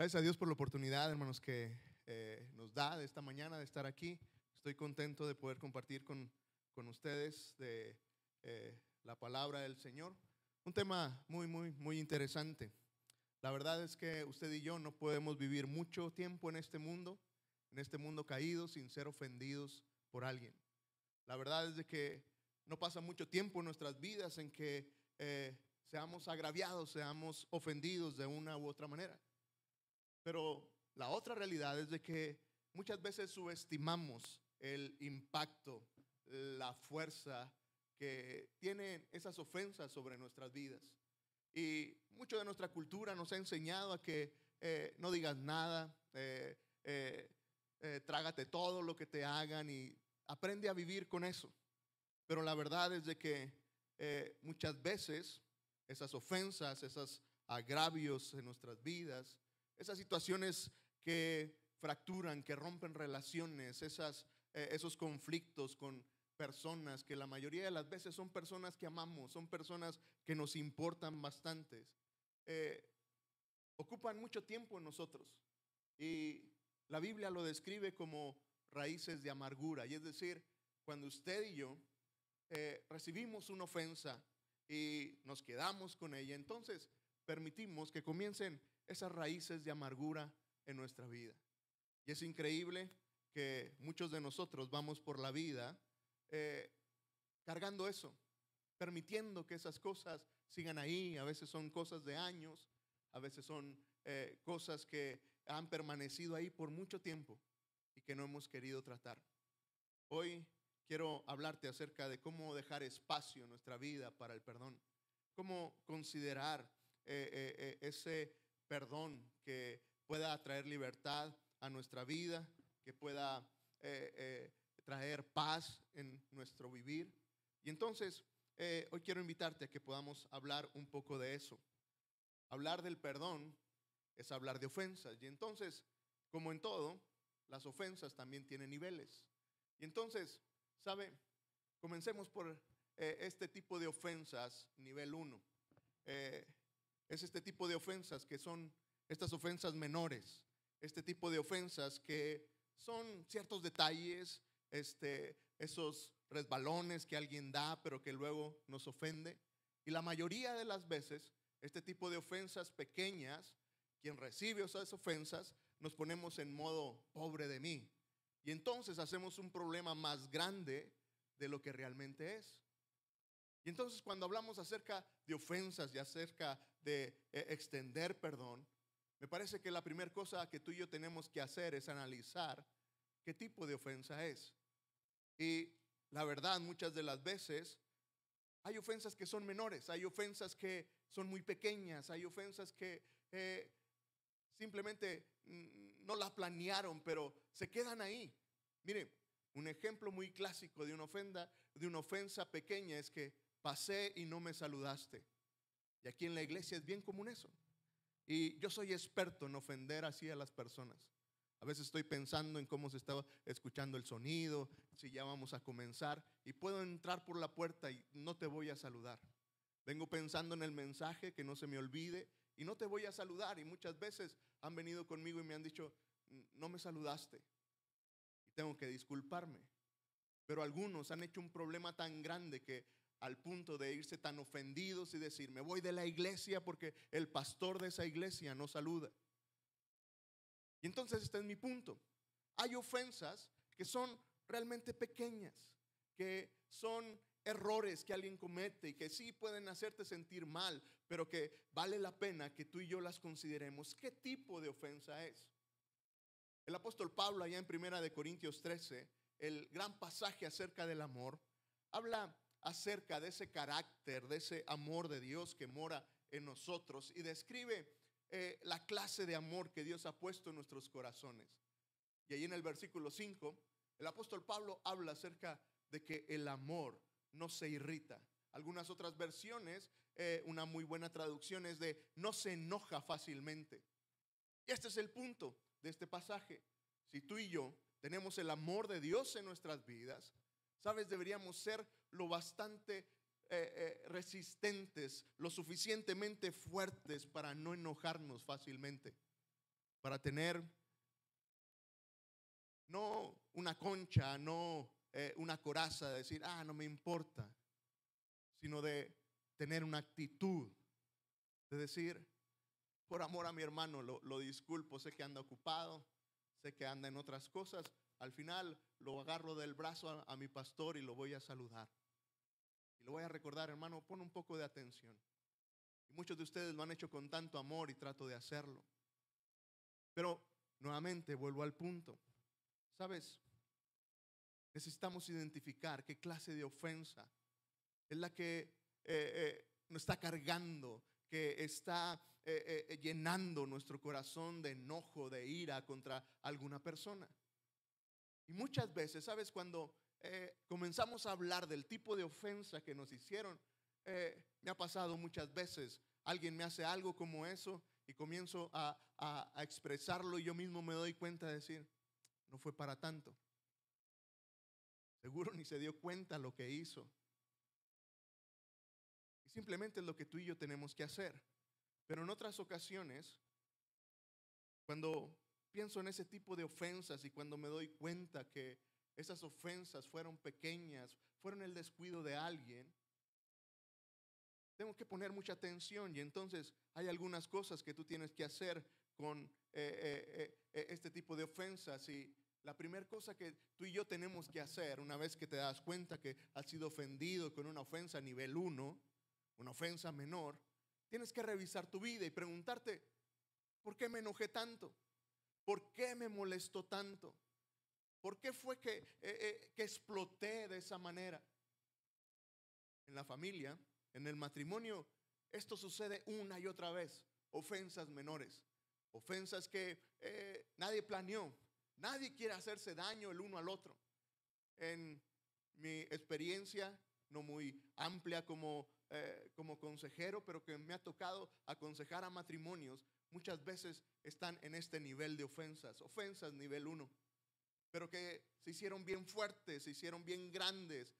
Gracias a Dios por la oportunidad, hermanos, que nos da de esta mañana de estar aquí. Estoy contento de poder compartir con ustedes de la palabra del Señor. Un tema muy interesante. La verdad es que usted y yo no podemos vivir mucho tiempo en este mundo caído, sin ser ofendidos por alguien. La verdad es de que no pasa mucho tiempo en nuestras vidas en que seamos agraviados, seamos ofendidos de una u otra manera. Pero la otra realidad es de que muchas veces subestimamos el impacto, la fuerza que tienen esas ofensas sobre nuestras vidas. Y mucho de nuestra cultura nos ha enseñado a que no digas nada, trágate todo lo que te hagan y aprende a vivir con eso. Pero la verdad es de que muchas veces esas ofensas, esos agravios en nuestras vidas, esas situaciones que fracturan, que rompen relaciones, esos conflictos con personas que la mayoría de las veces son personas que amamos, son personas que nos importan bastantes, ocupan mucho tiempo en nosotros. Y la Biblia lo describe como raíces de amargura. Y es decir, cuando usted y yo recibimos una ofensa y nos quedamos con ella, entonces permitimos que comiencen esas raíces de amargura en nuestra vida. Y es increíble que muchos de nosotros vamos por la vida cargando eso, permitiendo que esas cosas sigan ahí. A veces son cosas de años, a veces son cosas que han permanecido ahí por mucho tiempo y que no hemos querido tratar. Hoy quiero hablarte acerca de cómo dejar espacio en nuestra vida para el perdón, cómo considerar ese perdón que pueda traer libertad a nuestra vida, que pueda traer paz en nuestro vivir. Y entonces hoy quiero invitarte a que podamos hablar un poco de eso. Hablar del perdón es hablar de ofensas. Y entonces, como en todo, las ofensas también tienen niveles. Y entonces, ¿sabe? Comencemos por este tipo de ofensas, nivel 1. Es este tipo de ofensas que son estas ofensas menores, este tipo de ofensas que son ciertos detalles, esos resbalones que alguien da pero que luego nos ofende. Y la mayoría de las veces este tipo de ofensas pequeñas, quien recibe esas ofensas, nos ponemos en modo pobre de mí. Y entonces hacemos un problema más grande de lo que realmente es. Y entonces cuando hablamos acerca de ofensas y acerca de extender perdón, me parece que la primera cosa que tú y yo tenemos que hacer es analizar qué tipo de ofensa es. Y la verdad, muchas de las veces hay ofensas que son menores, hay ofensas que son muy pequeñas, hay ofensas que simplemente no las planearon, pero se quedan ahí. Mire, un ejemplo muy clásico de una ofensa pequeña es que pasé y no me saludaste. Y aquí en la iglesia es bien común eso. Y yo soy experto en ofender así a las personas. A veces estoy pensando en cómo se estaba escuchando el sonido, si ya vamos a comenzar, y puedo entrar por la puerta y no te voy a saludar. Vengo pensando en el mensaje, que no se me olvide, y no te voy a saludar. Y muchas veces han venido conmigo y me han dicho, no me saludaste, y tengo que disculparme. Pero algunos han hecho un problema tan grande que al punto de irse tan ofendidos y decir, me voy de la iglesia porque el pastor de esa iglesia no saluda. Y entonces este es mi punto. Hay ofensas que son realmente pequeñas, que son errores que alguien comete y que sí pueden hacerte sentir mal, pero que vale la pena que tú y yo las consideremos. ¿Qué tipo de ofensa es? El apóstol Pablo, allá en 1 Corintios 13, el gran pasaje acerca del amor, habla acerca de ese carácter, de ese amor de Dios que mora en nosotros, y describe la clase de amor que Dios ha puesto en nuestros corazones. Y ahí en el versículo 5, el apóstol Pablo habla acerca de que el amor no se irrita. Algunas otras versiones, una muy buena traducción es de no se enoja fácilmente. Y este es el punto de este pasaje. Si tú y yo tenemos el amor de Dios en nuestras vidas, ¿sabes? Deberíamos ser lo bastante resistentes, lo suficientemente fuertes para no enojarnos fácilmente. para tener no una concha, no una coraza de decir, no me importa, sino de tener una actitud de decir, por amor a mi hermano, lo disculpo, sé que anda ocupado, sé que anda en otras cosas, al final lo agarro del brazo a mi pastor y lo voy a saludar. Y lo voy a recordar, hermano, pon un poco de atención. Y muchos de ustedes lo han hecho con tanto amor y trato de hacerlo. Pero nuevamente vuelvo al punto. ¿Sabes? Necesitamos identificar qué clase de ofensa es la que nos está cargando, que está llenando nuestro corazón de enojo, de ira contra alguna persona. Y muchas veces, ¿sabes? Cuando comenzamos a hablar del tipo de ofensa que nos hicieron, me ha pasado muchas veces, alguien me hace algo como eso y comienzo a expresarlo y yo mismo me doy cuenta de decir, no fue para tanto. Seguro ni se dio cuenta lo que hizo. Y simplemente es lo que tú y yo tenemos que hacer. Pero en otras ocasiones, cuando pienso en ese tipo de ofensas y cuando me doy cuenta que esas ofensas fueron pequeñas, fueron el descuido de alguien, tengo que poner mucha atención. Y entonces hay algunas cosas que tú tienes que hacer con este tipo de ofensas. Y la primera cosa que tú y yo tenemos que hacer, una vez que te das cuenta que has sido ofendido con una ofensa a nivel 1, una ofensa menor, tienes que revisar tu vida y preguntarte, ¿por qué me enojé tanto? ¿Por qué me molestó tanto? ¿Por qué fue que exploté de esa manera? En la familia, en el matrimonio, esto sucede una y otra vez. Ofensas menores, ofensas que nadie planeó. Nadie quiere hacerse daño el uno al otro. En mi experiencia, no muy amplia como consejero, pero que me ha tocado aconsejar a matrimonios, muchas veces están en este nivel de ofensas, ofensas nivel 1, pero que se hicieron bien fuertes, se hicieron bien grandes.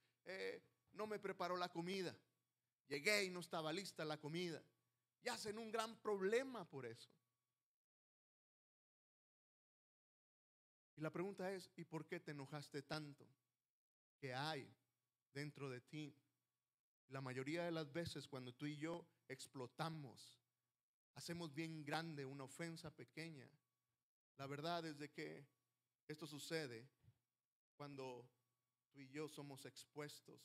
No me preparó la comida, llegué y no estaba lista la comida, y hacen un gran problema por eso. Y la pregunta es, ¿y por qué te enojaste tanto? ¿Qué hay dentro de ti? La mayoría de las veces cuando tú y yo explotamos, hacemos bien grande una ofensa pequeña. La verdad es de que esto sucede cuando tú y yo somos expuestos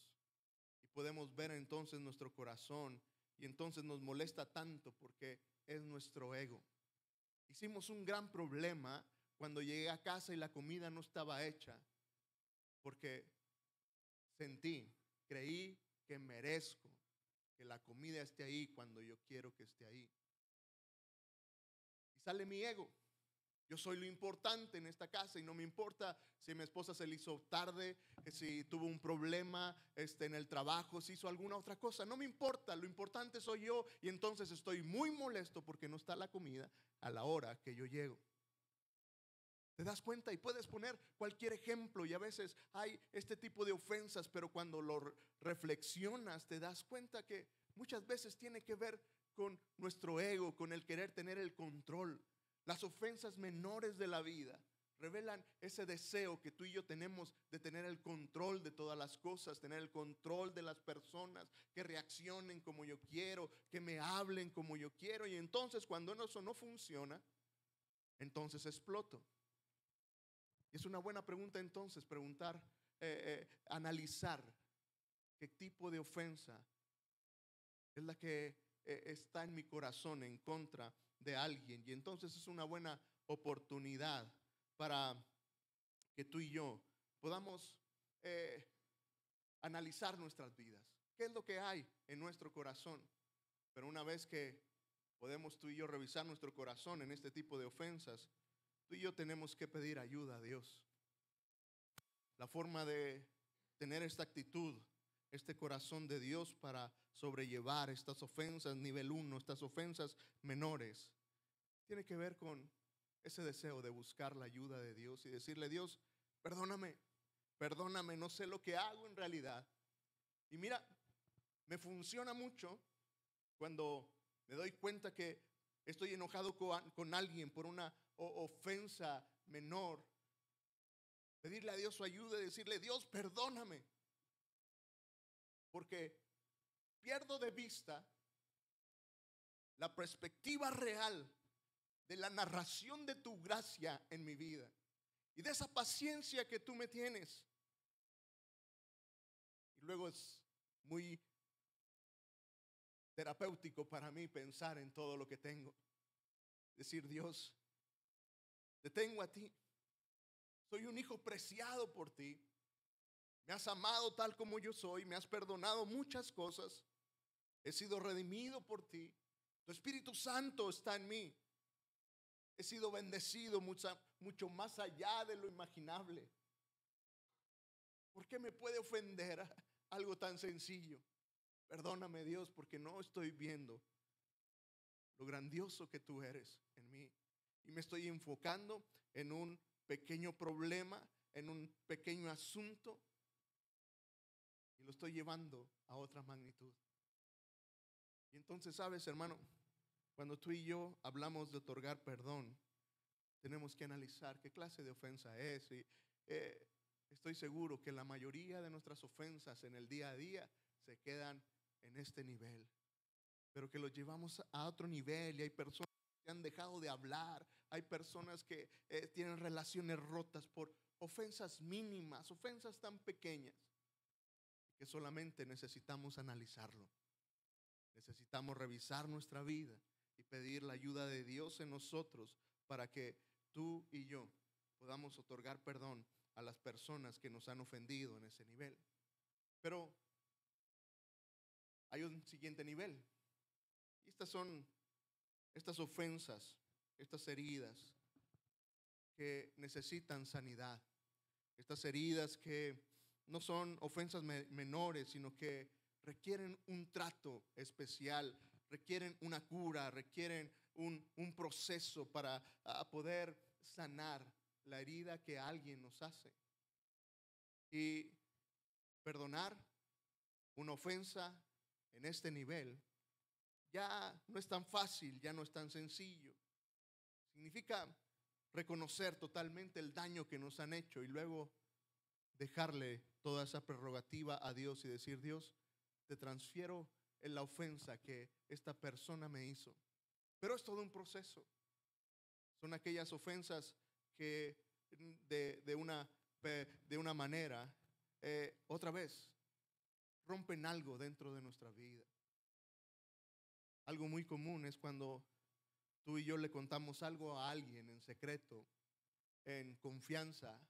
y podemos ver entonces nuestro corazón y entonces nos molesta tanto porque es nuestro ego. Hicimos un gran problema cuando llegué a casa y la comida no estaba hecha porque creí que merezco que la comida esté ahí cuando yo quiero que esté ahí. Y sale mi ego. Yo soy lo importante en esta casa y no me importa si a mi esposa se le hizo tarde, si tuvo un problema en el trabajo, si hizo alguna otra cosa. No me importa, lo importante soy yo y entonces estoy muy molesto porque no está la comida a la hora que yo llego. ¿Te das cuenta? Y puedes poner cualquier ejemplo y a veces hay este tipo de ofensas, pero cuando lo reflexionas te das cuenta que muchas veces tiene que ver con nuestro ego, con el querer tener el control. Las ofensas menores de la vida revelan ese deseo que tú y yo tenemos de tener el control de todas las cosas, tener el control de las personas, que reaccionen como yo quiero, que me hablen como yo quiero. Y entonces cuando eso no funciona, entonces exploto. Es una buena pregunta entonces preguntar, analizar qué tipo de ofensa es la que está en mi corazón en contra de alguien. Y entonces es una buena oportunidad para que tú y yo podamos analizar nuestras vidas. ¿Qué es lo que hay en nuestro corazón? Pero una vez que podemos tú y yo revisar nuestro corazón en este tipo de ofensas, tú y yo tenemos que pedir ayuda a Dios. La forma de tener esta actitud, este corazón de Dios para sobrellevar estas ofensas nivel 1, estas ofensas menores, tiene que ver con ese deseo de buscar la ayuda de Dios y decirle, Dios, perdóname, perdóname, no sé lo que hago en realidad. Y mira, me funciona mucho cuando me doy cuenta que Estoy enojado con alguien por una ofensa menor. Pedirle a Dios su ayuda y decirle: Dios, perdóname. Porque pierdo de vista la perspectiva real de la narración de tu gracia en mi vida y de esa paciencia que tú me tienes. Y luego es muy terapéutico para mí pensar en todo lo que tengo. Decir: Dios, te tengo a ti. Soy un hijo preciado por ti. Me has amado tal como yo soy. Me has perdonado muchas cosas. He sido redimido por ti. Tu Espíritu Santo está en mí. He sido bendecido mucho más allá de lo imaginable. ¿Por qué me puede ofender algo tan sencillo? Perdóname, Dios, porque no estoy viendo lo grandioso que tú eres en mí. Y me estoy enfocando en un pequeño problema, en un pequeño asunto, y lo estoy llevando a otra magnitud. Y entonces, sabes, hermano, cuando tú y yo hablamos de otorgar perdón, tenemos que analizar qué clase de ofensa es. Y estoy seguro que la mayoría de nuestras ofensas en el día a día se quedan en este nivel, pero que los llevamos a otro nivel. Y hay personas que han dejado de hablar, hay personas que tienen relaciones rotas por ofensas mínimas, ofensas tan pequeñas, que solamente necesitamos analizarlo. Necesitamos revisar nuestra vida y pedir la ayuda de Dios en nosotros para que tú y yo podamos otorgar perdón a las personas que nos han ofendido en ese nivel. Pero hay un siguiente nivel. Y estas son estas ofensas, estas heridas que necesitan sanidad. Estas heridas que no son ofensas menores, sino que requieren un trato especial, requieren una cura, requieren un proceso para poder sanar la herida que alguien nos hace. Y perdonar una ofensa en este nivel ya no es tan fácil, ya no es tan sencillo. Significa reconocer totalmente el daño que nos han hecho y luego dejarle toda esa prerrogativa a Dios y decir: Dios, te transfiero en la ofensa que esta persona me hizo. Pero es todo un proceso. Son aquellas ofensas que de una manera, otra vez, rompen algo dentro de nuestra vida. Algo muy común es cuando tú y yo le contamos algo a alguien en secreto, en confianza,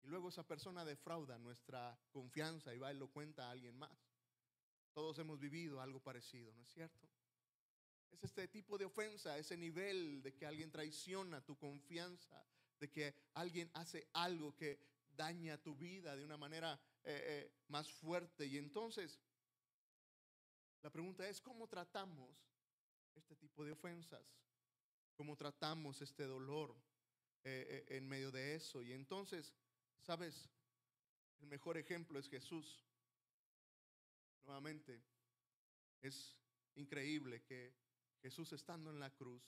y luego esa persona defrauda nuestra confianza y va y lo cuenta a alguien más. Todos hemos vivido algo parecido, ¿no es cierto? Es este tipo de ofensa, ese nivel de que alguien traiciona tu confianza, de que alguien hace algo que daña tu vida de una manera más fuerte. Y entonces, la pregunta es: ¿cómo tratamos este tipo de ofensas? ¿Cómo tratamos este dolor en medio de eso? Y entonces, ¿sabes? El mejor ejemplo es Jesús. Nuevamente, es increíble que Jesús, estando en la cruz,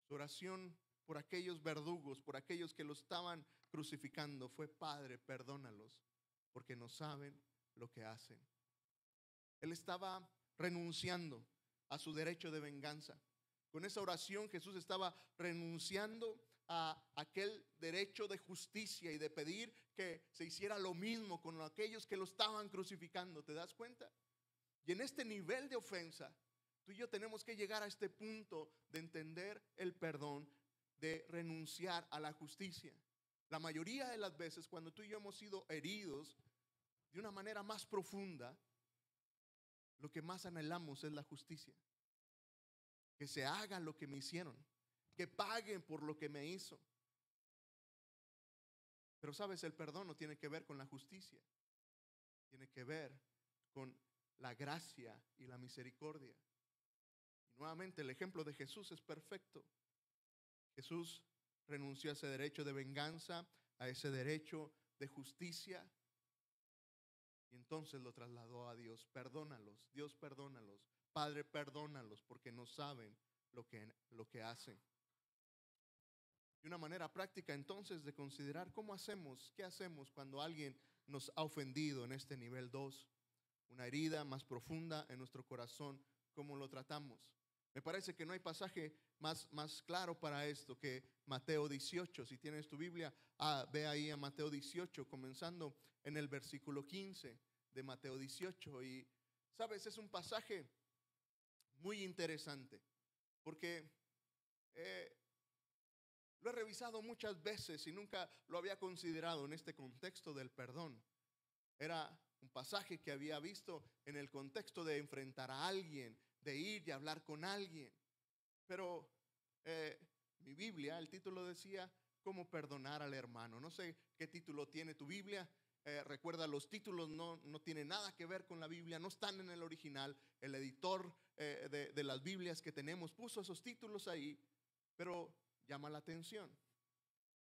su oración por aquellos verdugos, por aquellos que lo estaban crucificando, fue: Padre, perdónalos, porque no saben lo que hacen. Él estaba renunciando a su derecho de venganza. Con esa oración Jesús estaba renunciando a aquel derecho de justicia y de pedir que se hiciera lo mismo con aquellos que lo estaban crucificando. ¿Te das cuenta? Y en este nivel de ofensa, tú y yo tenemos que llegar a este punto de entender el perdón, de renunciar a la justicia. La mayoría de las veces, cuando tú y yo hemos sido heridos de una manera más profunda, lo que más anhelamos es la justicia. Que se haga lo que me hicieron, que paguen por lo que me hizo. Pero sabes, el perdón no tiene que ver con la justicia, tiene que ver con la gracia y la misericordia. Y nuevamente el ejemplo de Jesús es perfecto. Jesús renunció a ese derecho de venganza, a ese derecho de justicia, y entonces lo trasladó a Dios. Perdónalos, Dios, perdónalos. Padre, perdónalos, porque no saben lo que hacen. Y una manera práctica entonces de considerar qué hacemos cuando alguien nos ha ofendido en este nivel 2, una herida más profunda en nuestro corazón, ¿cómo lo tratamos? Me parece que no hay pasaje más claro para esto que Mateo 18. Si tienes tu Biblia, ve ahí a Mateo 18, comenzando en el versículo 15 de Mateo 18. Y, ¿sabes? Es un pasaje muy interesante porque lo he revisado muchas veces y nunca lo había considerado en este contexto del perdón. Era un pasaje que había visto en el contexto de enfrentar a alguien, de ir y hablar con alguien. Pero mi Biblia, el título decía cómo perdonar al hermano. No sé qué título tiene tu Biblia. Recuerda, los títulos no tienen nada que ver con la Biblia, no están en el original. El editor de las Biblias que tenemos puso esos títulos ahí, pero llama la atención.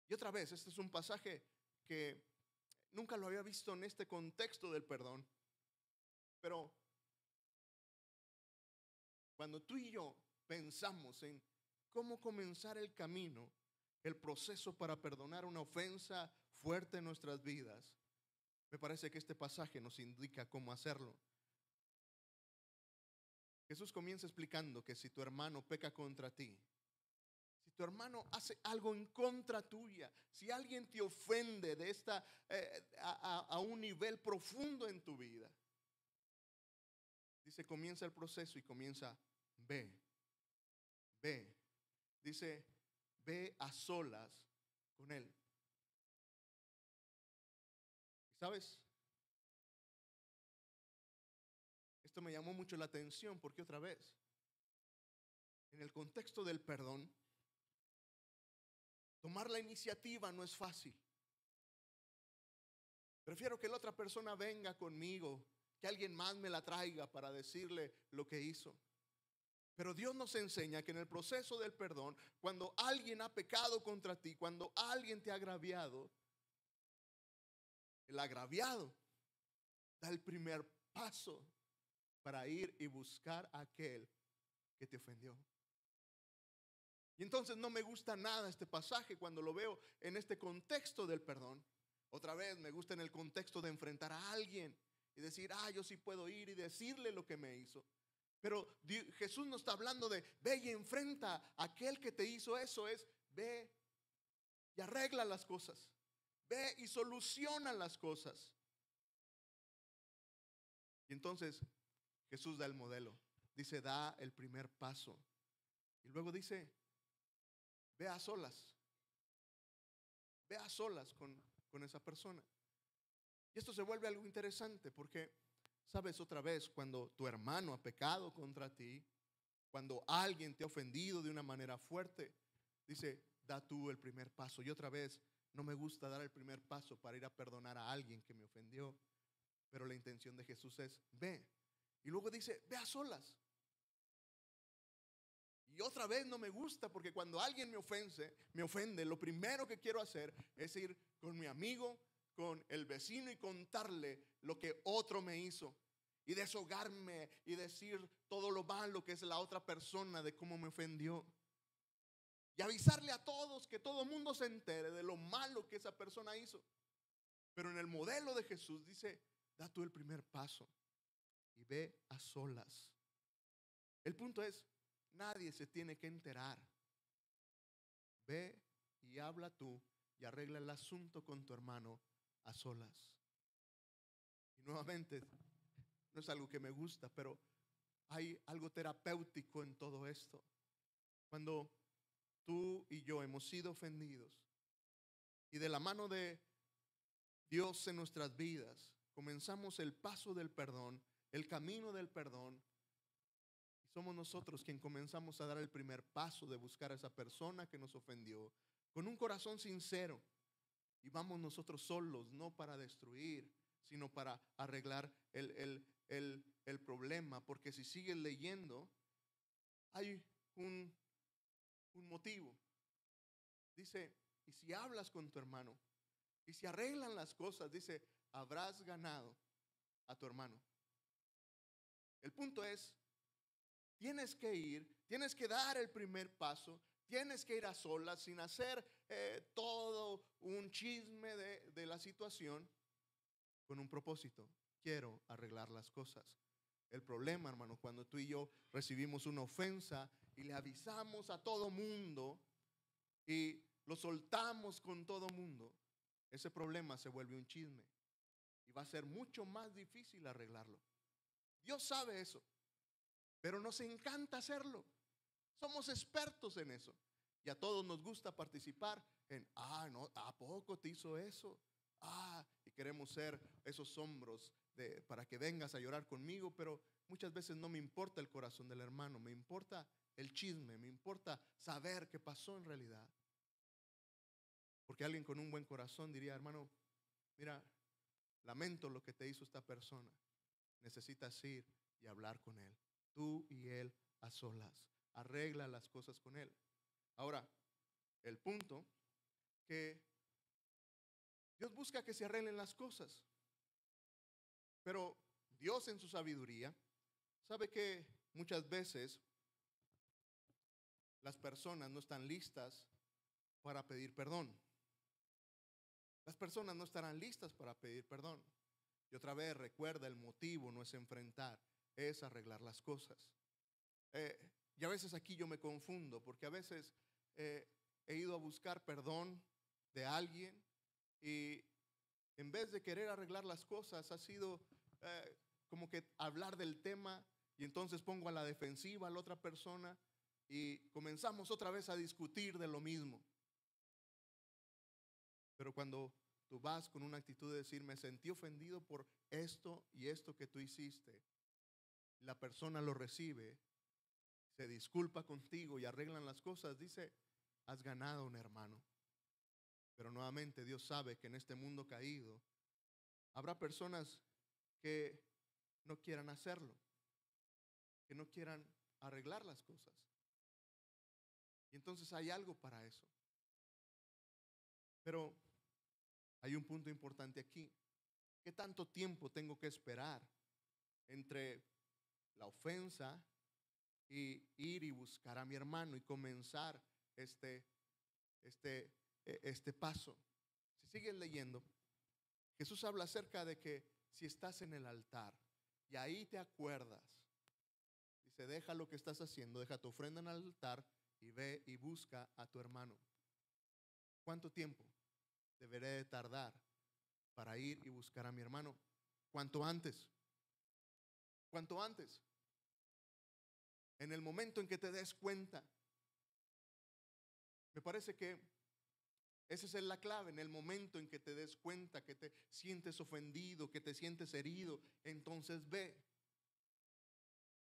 Y otra vez, este es un pasaje que nunca lo había visto en este contexto del perdón. Pero cuando tú y yo pensamos en cómo comenzar el camino, el proceso para perdonar una ofensa fuerte en nuestras vidas, me parece que este pasaje nos indica cómo hacerlo. Jesús comienza explicando que si tu hermano peca contra ti, si tu hermano hace algo en contra tuya, si alguien te ofende de a un nivel profundo en tu vida, dice, comienza el proceso y comienza, ve. Dice, ve a solas con él. ¿Y sabes? Esto me llamó mucho la atención porque otra vez, en el contexto del perdón, tomar la iniciativa no es fácil. Prefiero que la otra persona venga conmigo, que alguien más me la traiga para decirle lo que hizo. Pero Dios nos enseña que en el proceso del perdón, cuando alguien ha pecado contra ti, cuando alguien te ha agraviado, el agraviado da el primer paso para ir y buscar a aquel que te ofendió. Y entonces no me gusta nada este pasaje cuando lo veo en este contexto del perdón. Otra vez me gusta en el contexto de enfrentar a alguien y decir, yo sí puedo ir y decirle lo que me hizo. Pero Jesús no está hablando de ve y enfrenta a aquel que te hizo eso. Es ve y arregla las cosas. Ve y soluciona las cosas. Y entonces Jesús da el modelo. Dice, da el primer paso. Y luego dice, ve a solas. Ve a solas con esa persona. Y esto se vuelve algo interesante porque, sabes, otra vez, cuando tu hermano ha pecado contra ti, cuando alguien te ha ofendido de una manera fuerte, dice, da tú el primer paso. Y otra vez, no me gusta dar el primer paso para ir a perdonar a alguien que me ofendió, pero la intención de Jesús es, ve. Y luego dice, ve a solas. Y otra vez no me gusta porque cuando alguien me ofende, lo primero que quiero hacer es ir con mi amigo, con el vecino y contarle lo que otro me hizo. Y deshogarme y decir todo lo malo que es la otra persona de cómo me ofendió. Y avisarle a todos, que todo el mundo se entere de lo malo que esa persona hizo. Pero en el modelo de Jesús dice, da tú el primer paso y ve a solas. El punto es, nadie se tiene que enterar. Ve y habla tú y arregla el asunto con tu hermano a solas. Y nuevamente, no es algo que me gusta, pero hay algo terapéutico en todo esto. Cuando tú y yo hemos sido ofendidos y de la mano de Dios en nuestras vidas comenzamos el paso del perdón, el camino del perdón, y somos nosotros quien comenzamos a dar el primer paso de buscar a esa persona que nos ofendió con un corazón sincero, y vamos nosotros solos, no para destruir, sino para arreglar el problema. Porque si sigues leyendo, hay un motivo. Dice, y si hablas con tu hermano, y si arreglan las cosas, dice, habrás ganado a tu hermano. El punto es, tienes que ir, tienes que dar el primer paso, tienes que ir a solas sin hacer todo un chisme de la situación, con un propósito. Quiero arreglar las cosas. El problema, hermano, cuando tú y yo recibimos una ofensa y le avisamos a todo mundo y lo soltamos con todo mundo, ese problema se vuelve un chisme y va a ser mucho más difícil arreglarlo. Dios sabe eso, pero nos encanta hacerlo. Somos expertos en eso. Y a todos nos gusta participar en, no, ¿a poco te hizo eso? Y queremos ser esos hombros para que vengas a llorar conmigo, pero muchas veces no me importa el corazón del hermano, me importa el chisme, me importa saber qué pasó en realidad. Porque alguien con un buen corazón diría, hermano, mira, lamento lo que te hizo esta persona. Necesitas ir y hablar con él. Tú y él a solas. Arregla las cosas con él. Ahora, el punto que Dios busca que se arreglen las cosas. Pero Dios en su sabiduría sabe que muchas veces las personas no están listas para pedir perdón. Las personas no estarán listas para pedir perdón. Y otra vez recuerda, el motivo no es enfrentar, es arreglar las cosas. Y a veces aquí yo me confundo, porque a veces he ido a buscar perdón de alguien y en vez de querer arreglar las cosas ha sido como que hablar del tema, y entonces pongo a la defensiva a la otra persona y comenzamos otra vez a discutir de lo mismo. Pero cuando tú vas con una actitud de decir, me sentí ofendido por esto y esto que tú hiciste, la persona lo recibe, se disculpa contigo y arreglan las cosas, dice, has ganado un hermano. Pero nuevamente Dios sabe que en este mundo caído habrá personas que no quieran hacerlo, que no quieran arreglar las cosas. Y entonces hay algo para eso. Pero hay un punto importante aquí. ¿Qué tanto tiempo tengo que esperar entre la ofensa y ir y buscar a mi hermano y comenzar este paso? Si sigues leyendo, Jesús habla acerca de que si estás en el altar y ahí te acuerdas, dice, deja lo que estás haciendo, deja tu ofrenda en el altar y ve y busca a tu hermano. ¿Cuánto tiempo deberé de tardar para ir y buscar a mi hermano? ¿Cuánto antes? ¿Cuánto antes? En el momento en que te des cuenta. Me parece que esa es la clave. En el momento en que te des cuenta, que te sientes ofendido, que te sientes herido, entonces ve.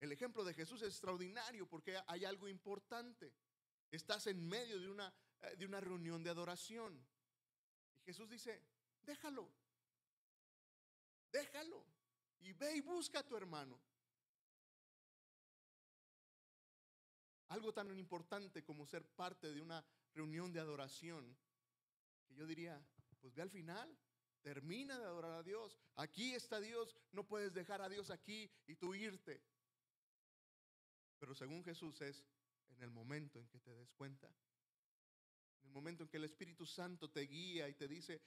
El ejemplo de Jesús es extraordinario porque hay algo importante. Estás en medio de una reunión de adoración. Y Jesús dice, déjalo. Déjalo. Y ve y busca a tu hermano. Algo tan importante como ser parte de una reunión de adoración, que yo diría, pues ve al final, termina de adorar a Dios. Aquí está Dios, no puedes dejar a Dios aquí y tú irte. Pero según Jesús es en el momento en que te des cuenta, en el momento en que el Espíritu Santo te guía y te dice,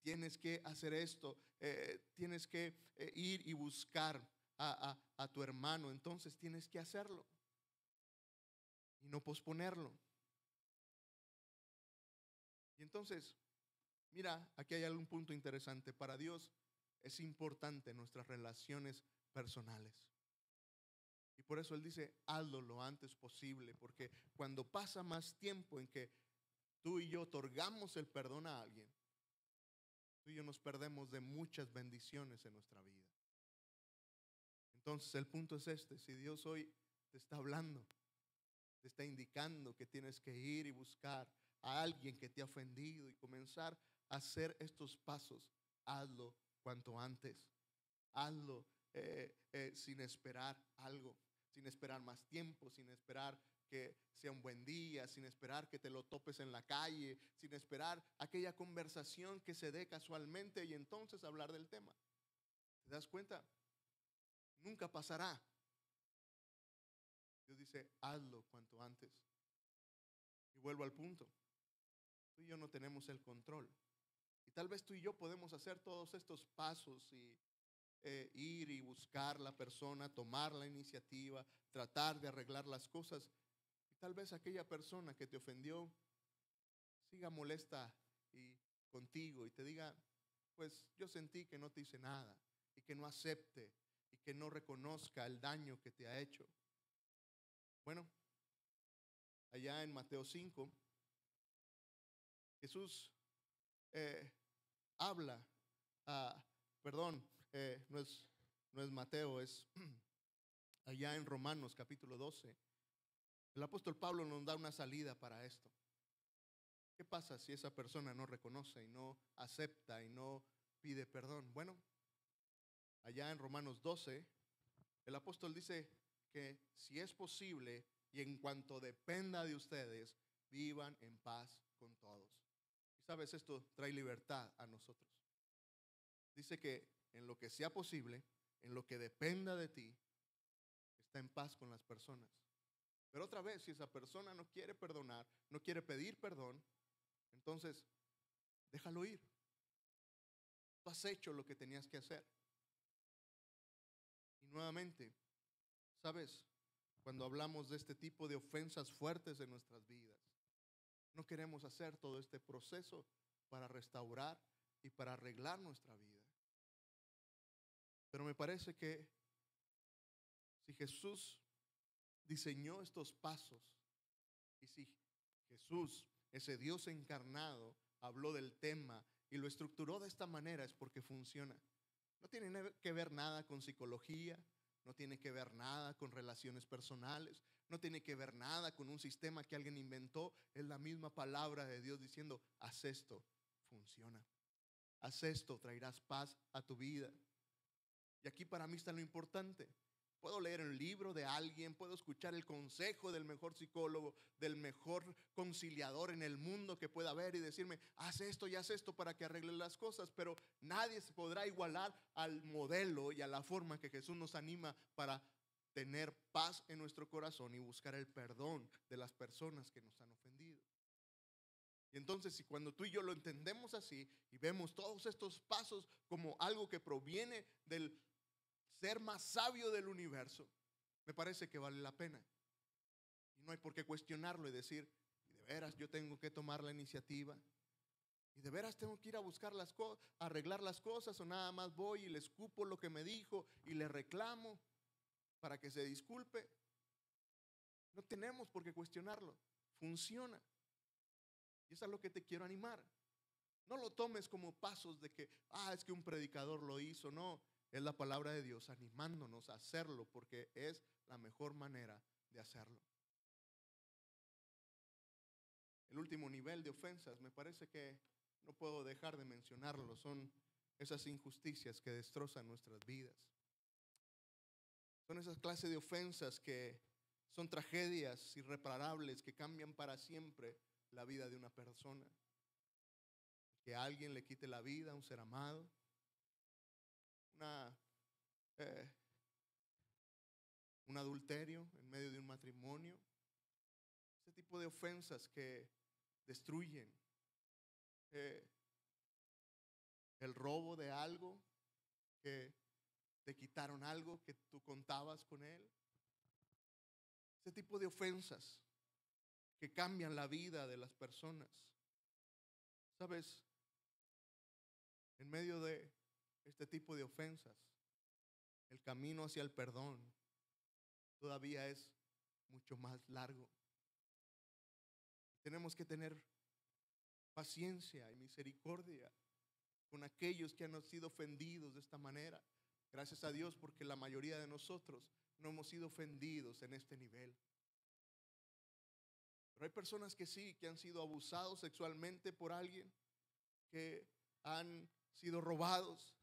tienes que hacer esto, tienes que ir y buscar a tu hermano, entonces tienes que hacerlo y no posponerlo. Y entonces, mira, aquí hay algún punto interesante. Para Dios es importante nuestras relaciones personales. Y por eso Él dice, hazlo lo antes posible, porque cuando pasa más tiempo en que tú y yo otorgamos el perdón a alguien, tú y yo nos perdemos de muchas bendiciones en nuestra vida. Entonces el punto es este: si Dios hoy te está hablando, te está indicando que tienes que ir y buscar a alguien que te ha ofendido y comenzar a hacer estos pasos, hazlo cuanto antes. Hazlo sin esperar algo, sin esperar más tiempo, sin esperar que sea un buen día, sin esperar que te lo topes en la calle, sin esperar aquella conversación que se dé casualmente y entonces hablar del tema. ¿Te das cuenta? Nunca pasará. Dios dice, hazlo cuanto antes. Y vuelvo al punto. Tú y yo no tenemos el control. Y tal vez tú y yo podemos hacer todos estos pasos y ir y buscar la persona, tomar la iniciativa, tratar de arreglar las cosas. Y tal vez aquella persona que te ofendió siga molesta y contigo y te diga, pues yo sentí que no te hice nada y que no acepte y que no reconozca el daño que te ha hecho. Bueno, allá en Mateo 5, Jesús habla, ah, perdón, no es Mateo, es allá en Romanos capítulo 12. El apóstol Pablo nos da una salida para esto. ¿Qué pasa si esa persona no reconoce y no acepta y no pide perdón? Bueno, allá en Romanos 12, el apóstol dice que si es posible y en cuanto dependa de ustedes, vivan en paz con todos. Y sabes, esto trae libertad a nosotros. Dice que en lo que sea posible, en lo que dependa de ti, está en paz con las personas. Pero otra vez, si esa persona no quiere perdonar, no quiere pedir perdón, entonces déjalo ir. Tú has hecho lo que tenías que hacer. Y nuevamente, ¿sabes? Cuando hablamos de este tipo de ofensas fuertes en nuestras vidas, no queremos hacer todo este proceso para restaurar y para arreglar nuestra vida. Pero me parece que si Jesús diseñó estos pasos y si Jesús, ese Dios encarnado, habló del tema y lo estructuró de esta manera, es porque funciona. No tiene que ver nada con psicología, no tiene que ver nada con relaciones personales, no tiene que ver nada con un sistema que alguien inventó. Es la misma palabra de Dios diciendo, haz esto, funciona. Haz esto, traerás paz a tu vida. Y aquí para mí está lo importante. Puedo leer el libro de alguien, puedo escuchar el consejo del mejor psicólogo, del mejor conciliador en el mundo que pueda haber y decirme, haz esto y haz esto para que arregles las cosas, pero nadie se podrá igualar al modelo y a la forma que Jesús nos anima para tener paz en nuestro corazón y buscar el perdón de las personas que nos han ofendido. Y entonces, si cuando tú y yo lo entendemos así y vemos todos estos pasos como algo que proviene del ser más sabio del universo, me parece que vale la pena. Y no hay por qué cuestionarlo y decir, ¿y de veras yo tengo que tomar la iniciativa? ¿Y de veras tengo que ir a buscar las cosas, arreglar las cosas, o nada más voy y le escupo lo que me dijo y le reclamo para que se disculpe? No tenemos por qué cuestionarlo. Funciona. Y eso es a lo que te quiero animar. No lo tomes como pasos de que, es que un predicador lo hizo. No, es la palabra de Dios animándonos a hacerlo porque es la mejor manera de hacerlo. El último nivel de ofensas, me parece que no puedo dejar de mencionarlo, son esas injusticias que destrozan nuestras vidas. Son esas clases de ofensas que son tragedias irreparables que cambian para siempre la vida de una persona. Que alguien le quite la vida a un ser amado, un adulterio en medio de un matrimonio, ese tipo de ofensas que destruyen, el robo de algo, que te quitaron algo que tú contabas con él, ese tipo de ofensas que cambian la vida de las personas. ¿Sabes? En medio de este tipo de ofensas, el camino hacia el perdón todavía es mucho más largo. Tenemos que tener paciencia y misericordia con aquellos que han sido ofendidos de esta manera. Gracias a Dios porque la mayoría de nosotros no hemos sido ofendidos en este nivel. Pero hay personas que sí, que han sido abusados sexualmente por alguien, que han sido robados,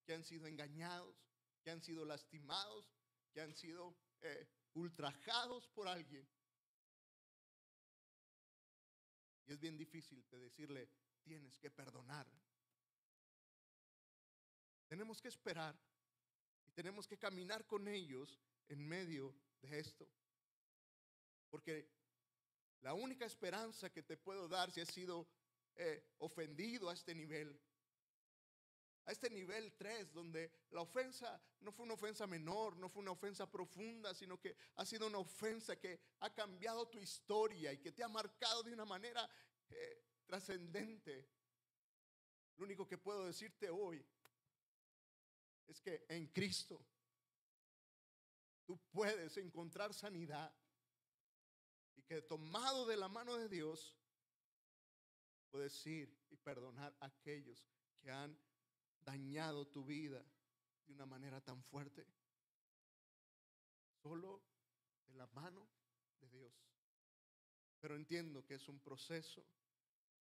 que han sido engañados, que han sido lastimados, que han sido ultrajados por alguien. Y es bien difícil de decirle, tienes que perdonar. Tenemos que esperar y tenemos que caminar con ellos en medio de esto. Porque la única esperanza que te puedo dar si has sido ofendido a este nivel 3, donde la ofensa no fue una ofensa menor, no fue una ofensa profunda, sino que ha sido una ofensa que ha cambiado tu historia y que te ha marcado de una manera trascendente. Lo único que puedo decirte hoy es que en Cristo tú puedes encontrar sanidad y que tomado de la mano de Dios puedes ir y perdonar a aquellos que han dañado tu vida de una manera tan fuerte. Solo de la mano de Dios. Pero entiendo que es un proceso,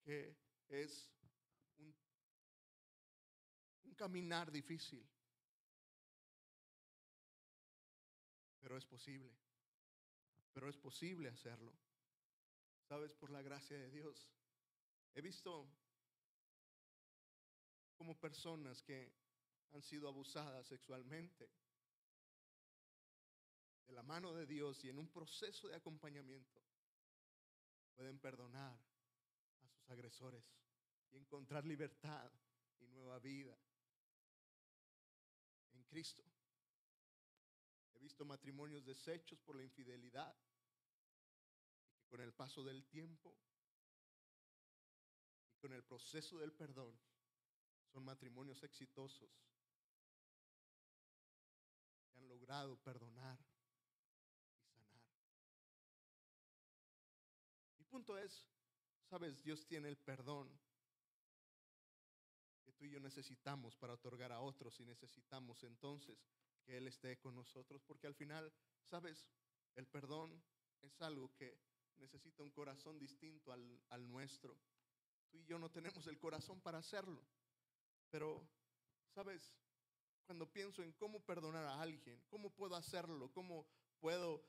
que es un caminar difícil. Pero es posible. Pero es posible hacerlo. ¿Sabes? Por la gracia de Dios. He visto como personas que han sido abusadas sexualmente de la mano de Dios y en un proceso de acompañamiento pueden perdonar a sus agresores y encontrar libertad y nueva vida en Cristo. He visto matrimonios deshechos por la infidelidad y que con el paso del tiempo y con el proceso del perdón son matrimonios exitosos que han logrado perdonar y sanar. Mi punto es, sabes, Dios tiene el perdón que tú y yo necesitamos para otorgar a otros y necesitamos entonces que Él esté con nosotros, porque al final, sabes, el perdón es algo que necesita un corazón distinto al nuestro. Tú y yo no tenemos el corazón para hacerlo, pero, sabes, cuando pienso en cómo perdonar a alguien, cómo puedo hacerlo, cómo puedo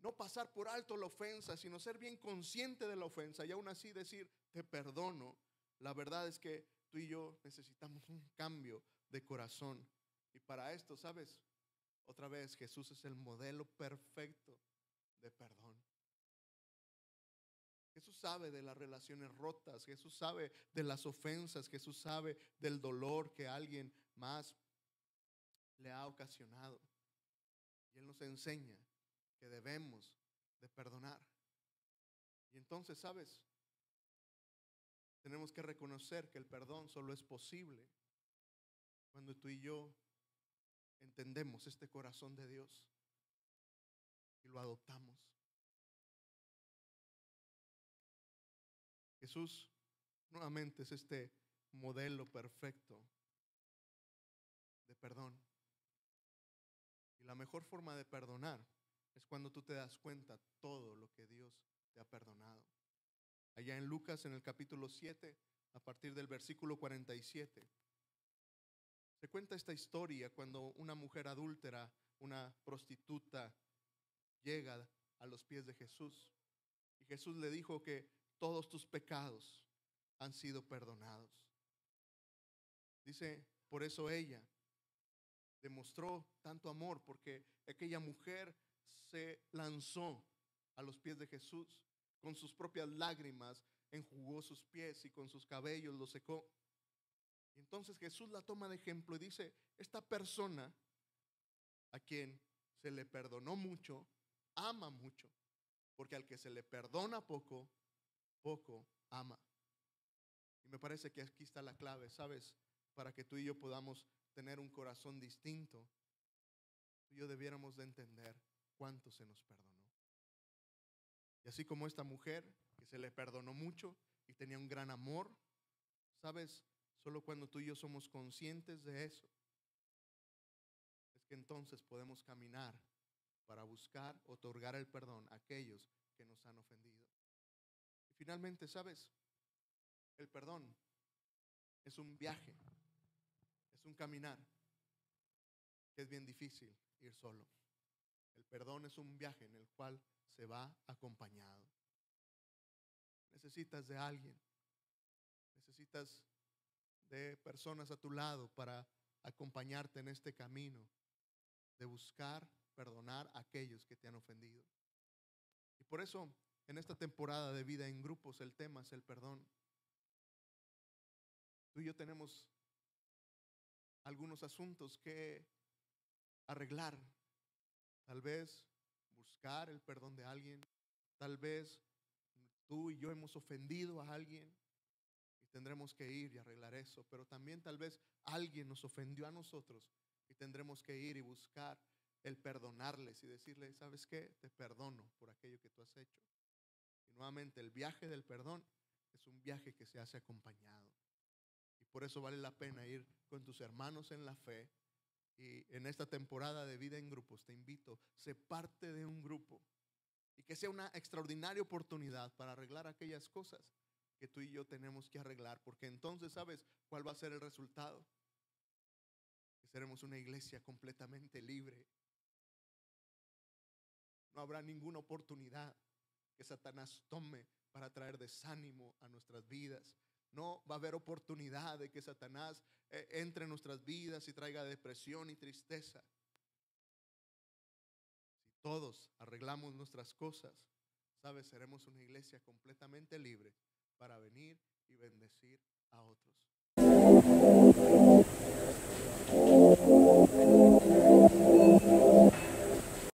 no pasar por alto la ofensa, sino ser bien consciente de la ofensa y aún así decir, te perdono. La verdad es que tú y yo necesitamos un cambio de corazón. Y para esto, ¿sabes? Otra vez, Jesús es el modelo perfecto de perdón. Jesús sabe de las relaciones rotas, Jesús sabe de las ofensas, Jesús sabe del dolor que alguien más le ha ocasionado. Y Él nos enseña que debemos de perdonar. Y entonces, ¿sabes? Tenemos que reconocer que el perdón solo es posible cuando tú y yo entendemos este corazón de Dios y lo adoptamos. Jesús nuevamente es este modelo perfecto de perdón. Y la mejor forma de perdonar es cuando tú te das cuenta todo lo que Dios te ha perdonado. Allá en Lucas, en el capítulo 7, a partir del versículo 47, se cuenta esta historia cuando una mujer adúltera, una prostituta, llega a los pies de Jesús. Y Jesús le dijo que todos tus pecados han sido perdonados. Dice, por eso ella demostró tanto amor, porque aquella mujer se lanzó a los pies de Jesús, con sus propias lágrimas enjugó sus pies y con sus cabellos los secó. Y entonces Jesús la toma de ejemplo y dice, esta persona a quien se le perdonó mucho, ama mucho, porque al que se le perdona poco, poco ama. Y me parece que aquí está la clave, ¿sabes? Para que tú y yo podamos tener un corazón distinto, tú y yo debiéramos de entender cuánto se nos perdonó. Y así como esta mujer, que se le perdonó mucho y tenía un gran amor, ¿sabes? Solo cuando tú y yo somos conscientes de eso, es que entonces podemos caminar para buscar, otorgar el perdón a aquellos que nos han ofendido. Y finalmente, ¿sabes? El perdón es un viaje, es un caminar que es bien difícil ir solo. El perdón es un viaje en el cual se va acompañado. Necesitas de alguien, necesitas de personas a tu lado para acompañarte en este camino de buscar perdonar a aquellos que te han ofendido. Y por eso, en esta temporada de vida en grupos, el tema es el perdón. Tú y yo tenemos algunos asuntos que arreglar. Tal vez buscar el perdón de alguien. Tal vez tú y yo hemos ofendido a alguien y tendremos que ir y arreglar eso. Pero también tal vez alguien nos ofendió a nosotros y tendremos que ir y buscar el perdonarles y decirle, ¿sabes qué? Te perdono por aquello que tú has hecho. Y nuevamente, el viaje del perdón es un viaje que se hace acompañado. Y por eso vale la pena ir con tus hermanos en la fe. Y en esta temporada de vida en grupos te invito, sé parte de un grupo y que sea una extraordinaria oportunidad para arreglar aquellas cosas que tú y yo tenemos que arreglar, porque entonces sabes cuál va a ser el resultado, que seremos una iglesia completamente libre. No habrá ninguna oportunidad que Satanás tome para traer desánimo a nuestras vidas. No va a haber oportunidad de que Satanás entre en nuestras vidas y traiga depresión y tristeza. Si todos arreglamos nuestras cosas, sabes, seremos una iglesia completamente libre para venir y bendecir a otros.